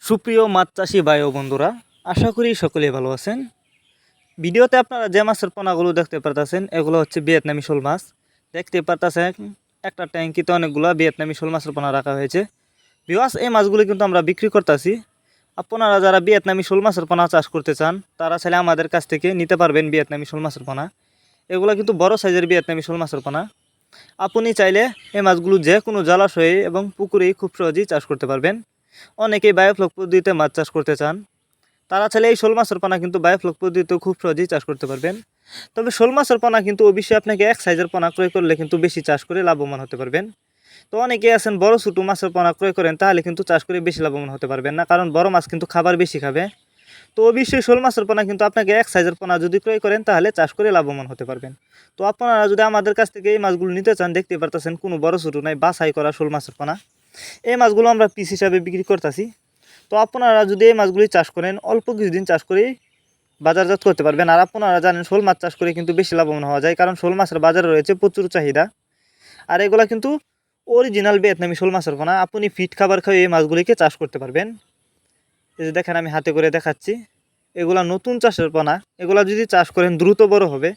সুপ্রিয় মাছ চাষি ভাই ও বন্ধুরা, আশা করি সকলেই ভালো আছেন। ভিডিওতে আপনারা যে মাছের পোনাগুলো দেখতে পারতেছেন এগুলো হচ্ছে ভিয়েতনামি শোল মাছ। দেখতে পারতেছেন একটা ট্যাঙ্কিতে অনেকগুলো ভিয়েতনামি শোল মাছের পোনা রাখা হয়েছে। ভিউয়ার্স, এই মাছগুলো কিন্তু আমরা বিক্রি করতেছি। আপনারা যারা ভিয়েতনামি শোল মাছের পোনা চাষ করতে চান তারা চাইলে আমাদের কাছ থেকে নিতে পারবেন ভিয়েতনামি শোল মাছের পোনা। এগুলো কিন্তু বড় সাইজের ভিয়েতনামি শোল মাছের পোনা। আপনি চাইলে এই মাছগুলো যে কোনো জলাশয়ে এবং পুকুরেই খুব সহজেই চাষ করতে পারবেন। অনেকেই বায়োফ্লক পদ্ধতিতে মাছ চাষ করতে চান, তারা চাইলে এই শোল মাছের পোনা কিন্তু বায়োফ্লক পদ্ধতিতেও খুব সহজেই চাষ করতে পারবেন। তবে শোল মাছের পোনা কিন্তু অবশ্যই আপনাকে এক সাইজের পোনা ক্রয় করলে কিন্তু বেশি চাষ করে লাভবান হতে পারবেন। তো অনেকেই আছেন বড় ছোটো মাছের পোনা ক্রয় করেন, তাহলে কিন্তু চাষ করে বেশি লাভবান হতে পারবেন না, কারণ বড় মাছ কিন্তু খাবার বেশি খাবে। তো অবশ্যই শোল মাছের পোনা কিন্তু আপনাকে এক সাইজের পোনা যদি ক্রয় করেন তাহলে চাষ করে লাভবান হতে পারবেন। তো আপনারা যদি আমাদের কাছ থেকে এই মাছগুলো নিতে চান, দেখতে পারতেছেন কোনো বড় ছোটো নাই, বাছাই করা শোল মাছের পোনা। এই মাছগুলো আমরা পিস হিসাবে বিক্রি করতেছি। তো আপনারা যদি এই মাছগুলি চাষ করেন, অল্প কিছুদিন চাষ করেই বাজারজাত করতে পারবেন। আর আপনারা জানেন শোল মাছ চাষ করে কিন্তু বেশি লাভবান হওয়া যায়, কারণ শোল মাছের বাজারে রয়েছে প্রচুর চাহিদা। আর এগুলা কিন্তু অরিজিনাল ভিয়েতনামি শোল মাছের পোনা। আপনি ফিট খাবার খাইয়ে এই মাছগুলিকে চাষ করতে পারবেন। এই যে দেখেন, আমি হাতে করে দেখাচ্ছি, এগুলা নতুন চাষের পোনা। এগুলা যদি চাষ করেন দ্রুত বড় হবে।